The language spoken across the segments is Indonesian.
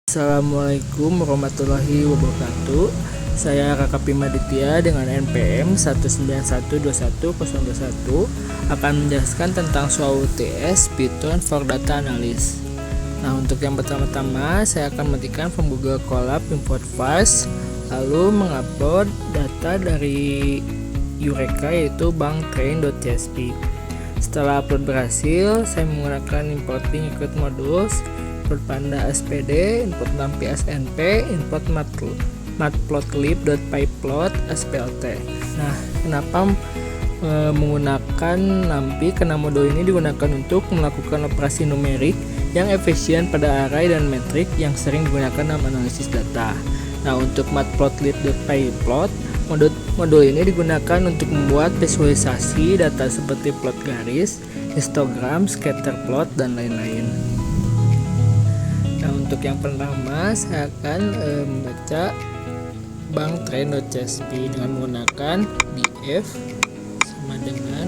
Assalamualaikum warahmatullahi wabarakatuh. Saya Raka Pimaditya dengan NPM 1912101 akan menjelaskan tentang soal UTS Python for Data Analysis. Nah, untuk yang pertama-tama saya akan mengetikkan from Google Colab import files, lalu mengupload data dari Eureka yaitu banktrain.csv. Setelah upload berhasil, saya menggunakan importing include modules, input panda spd, input numpy snp, input matplotlib.pyplot splt. Nah, kenapa menggunakan numpy? Karena modul ini digunakan untuk melakukan operasi numerik yang efisien pada array dan metrik yang sering digunakan dalam analisis data. Nah, untuk matplotlib.pyplot, modul ini digunakan untuk membuat visualisasi data seperti plot garis, histogram, scatter plot, dan lain-lain. Nah, untuk yang pertama saya akan membaca banktrain.csv dengan menggunakan df sama dengan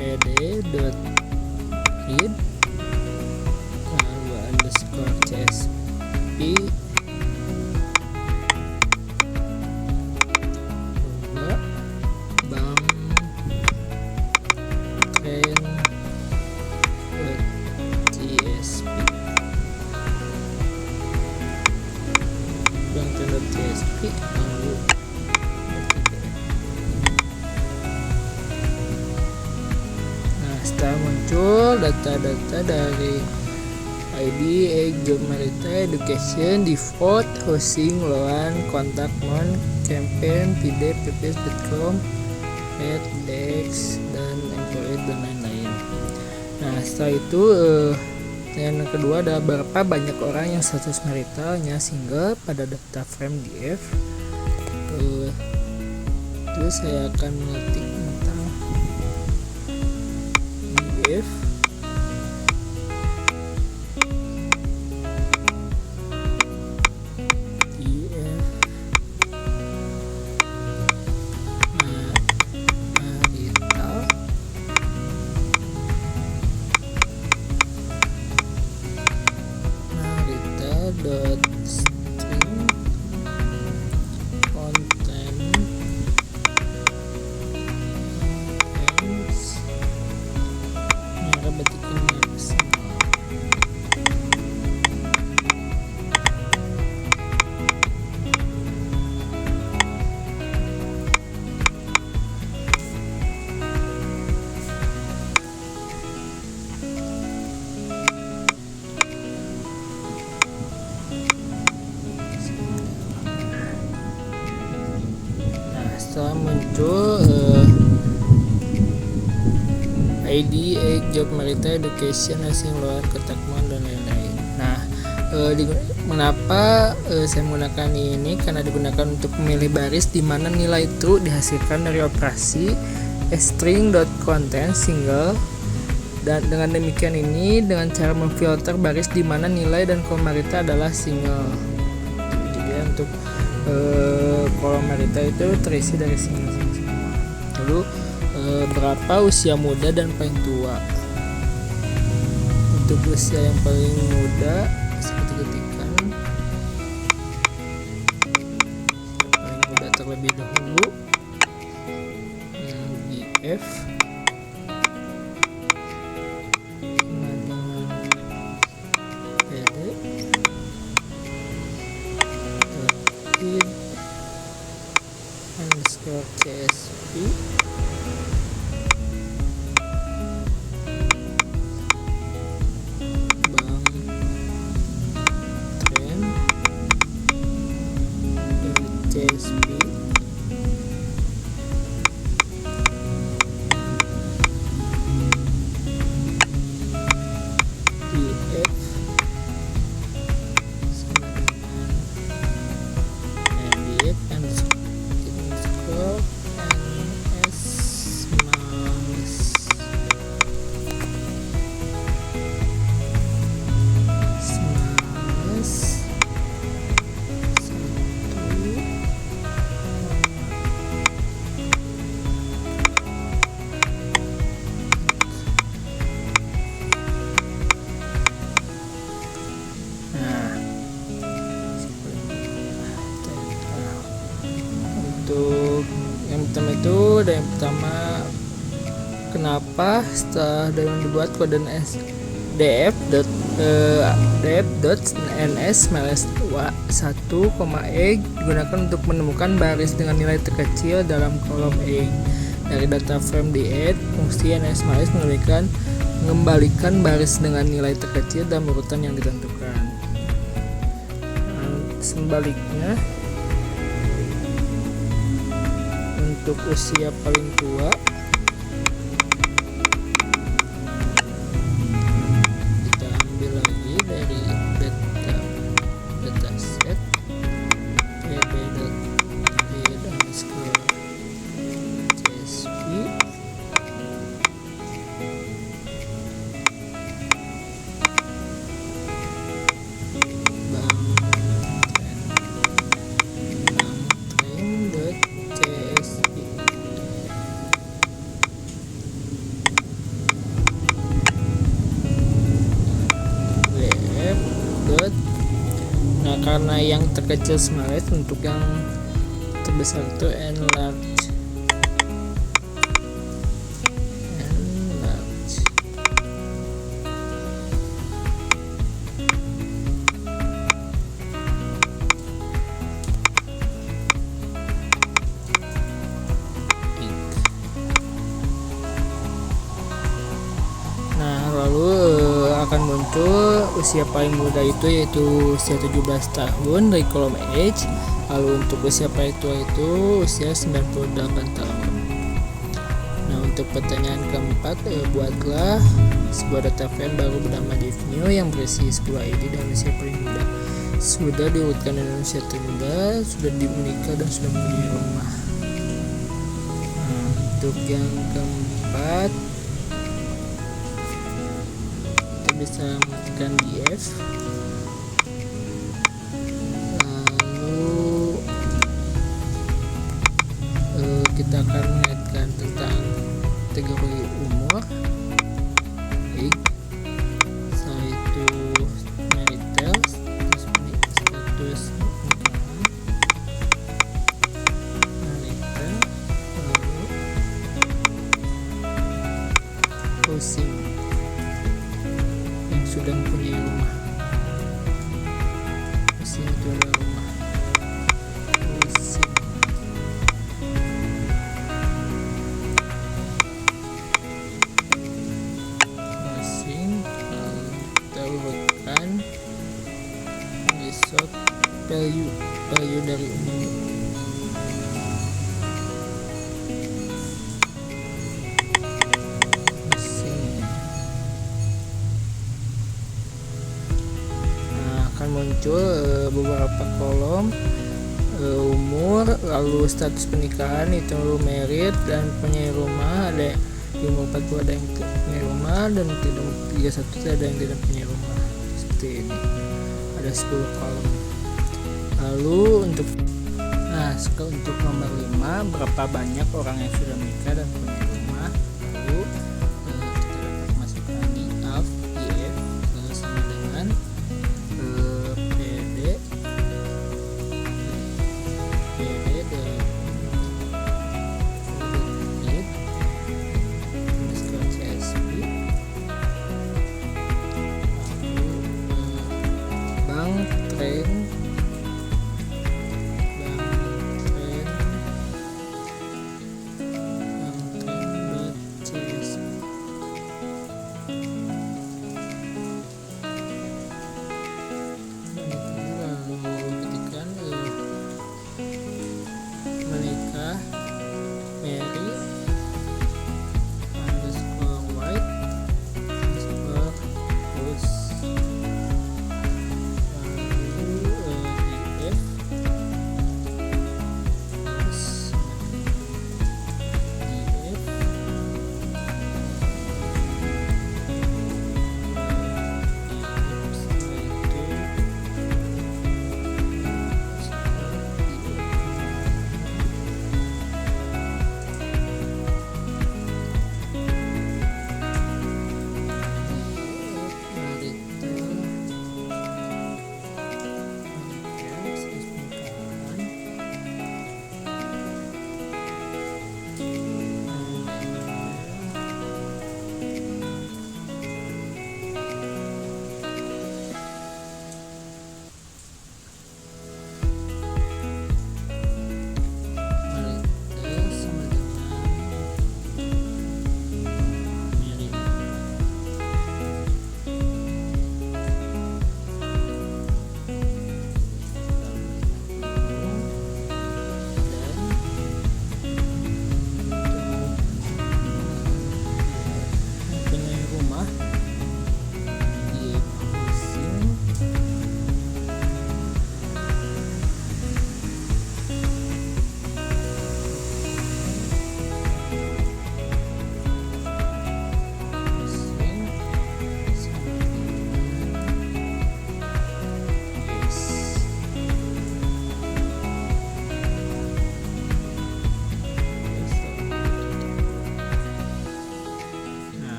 pd.read lalu underscore csv banktrain.csv lalu setelah muncul data-data dari ID, age, job, marital, education, default, housing, loan, contact, mon, campaign, pd, pps.com, head, dex, dan employee, dan lain-lain. Nah, setelah itu yang kedua adalah berapa banyak orang yang status maritalnya single pada data frame df. Terus saya akan mengetik tentang df dot string content setelah muncul ID, age, job, marital, education, housing, loan, contact, mon, dan lain-lain. Nah, mengapa saya menggunakan ini? Karena digunakan untuk memilih baris di mana nilai itu dihasilkan dari operasi string.content single. Dan dengan demikian ini dengan cara memfilter baris di mana nilai dan kolom marital adalah single. Jadi untuk kolom marital itu terisi dari single semua. Lalu berapa usia muda dan paling tua? Untuk usia yang paling muda seperti ketikkan paling muda terlebih dahulu df underscore csv banktrain.csv ada yang pertama, kenapa setelah Doraemon dibuat kode df.ns-1,e digunakan untuk menemukan baris dengan nilai terkecil dalam kolom E. Dari data frame diet, fungsi ns-miles mengembalikan baris dengan nilai terkecil dalam urutan yang ditentukan. Sebaliknya, untuk usia paling tua, kita ambil lagi dari dataset pb.b_csv Nah, karena yang terkecil smart, untuk yang terbesar itu enlarge. Nah, lalu akan muncul usia paling muda itu yaitu usia 17 tahun dari kolom age. Lalu untuk usia paling tua itu usia 98 tahun. Nah, untuk pertanyaan keempat, buatlah sebuah data frame baru bernama divnew yang berisi 10 ID dan usia paling muda. Sudah diurutkan dengan usia termuda, sudah menikah dan sudah mempunyai rumah. Nah, untuk yang keempat, bisa mengetikkan df, lalu kita akan mengetikkan tentang kategori umur, setelah itu marital, status marital, lalu housing, sudah mempunyai rumah, mesin itu adalah rumah, mesin, kita urutkan result value dari umur. Muncul beberapa kolom, umur, lalu status pernikahan itu married, dan punya rumah, ada di umur 40 ada yang punya rumah, dan di umur 31 ada yang tidak punya rumah. Seperti ini, ada 10 kolom. Lalu untuk nomor 5, berapa banyak orang yang sudah menikah dan punya rumah. Lalu kita dapat masukkan di if sama dengan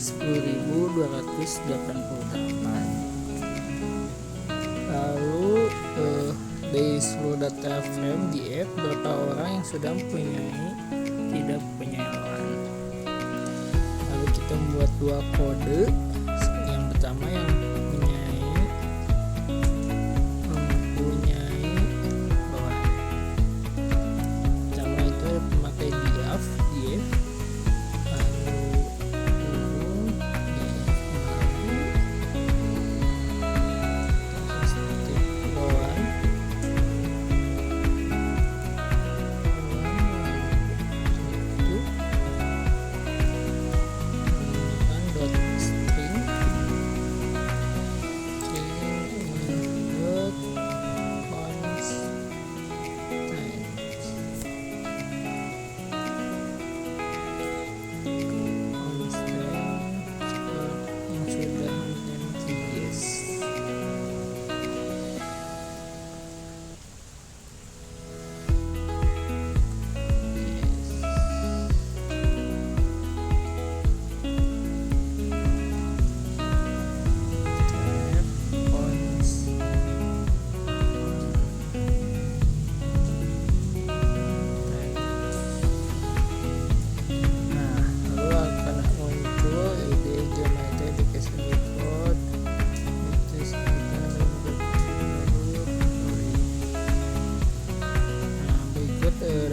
10.288. Lalu dari seluruh data frame di app, berapa orang yang sudah mempunyai tidak mempunyai lawan. Lalu kita membuat dua kode. Yang pertama yang mempunyai lawan. Pertama itu memakai div, lalu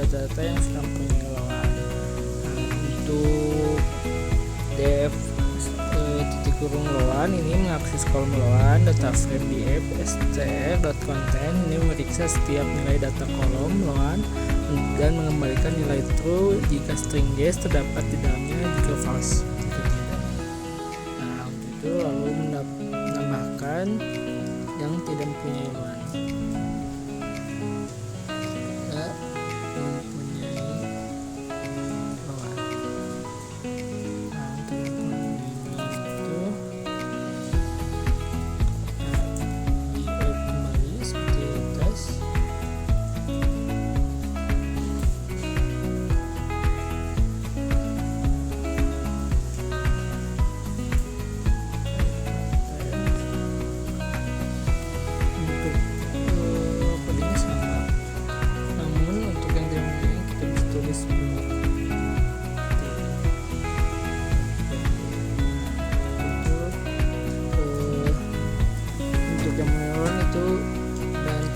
data yang sedang punya lawan. Untuk dev titik kurung lawan ini mengakses kolom lawan data frame di app str.content. Ini memeriksa setiap nilai data kolom lawan dan mengembalikan nilai true jika string guess terdapat di dalamnya, jika false jika tidak. Nah, untuk itu lalu menambahkan yang tidak mempunyai lawan.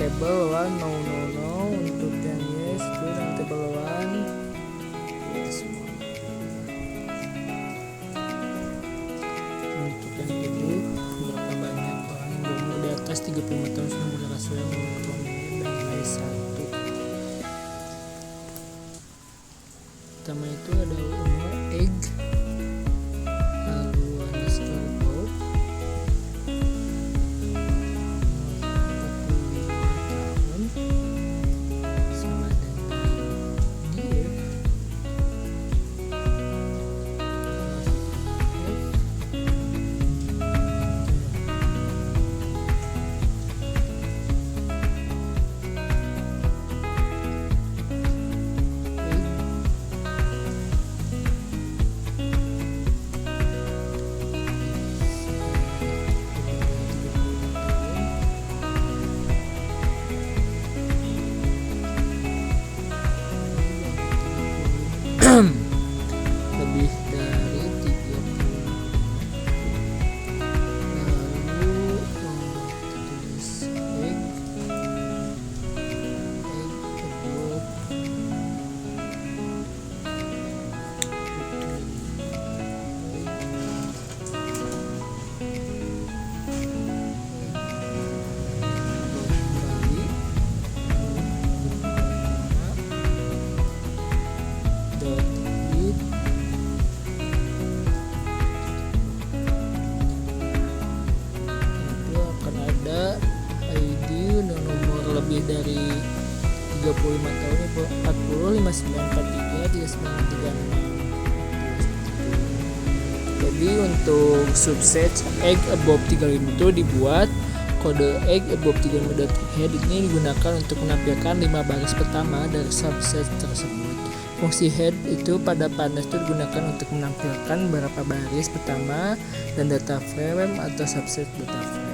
Table lawan no, untuk yang yes itu dan table lawan yes semua. Untuk yang itu berapa banyak orang yang berumur di atas 35 tahun sudah menggunakan suara dan nilai 1. Pertama itu ada umur egg, lalu underscore Bob, lebih dari 30. Lalu lebih dari 35 tahun itu 40 5943 3936. Jadi untuk subset egg above 35 itu dibuat kode egg above 35.head ini digunakan untuk menampilkan 5 baris pertama dari subset tersebut. Fungsi head itu pada pandas itu digunakan untuk menampilkan beberapa baris pertama dan data frame atau subset data frame.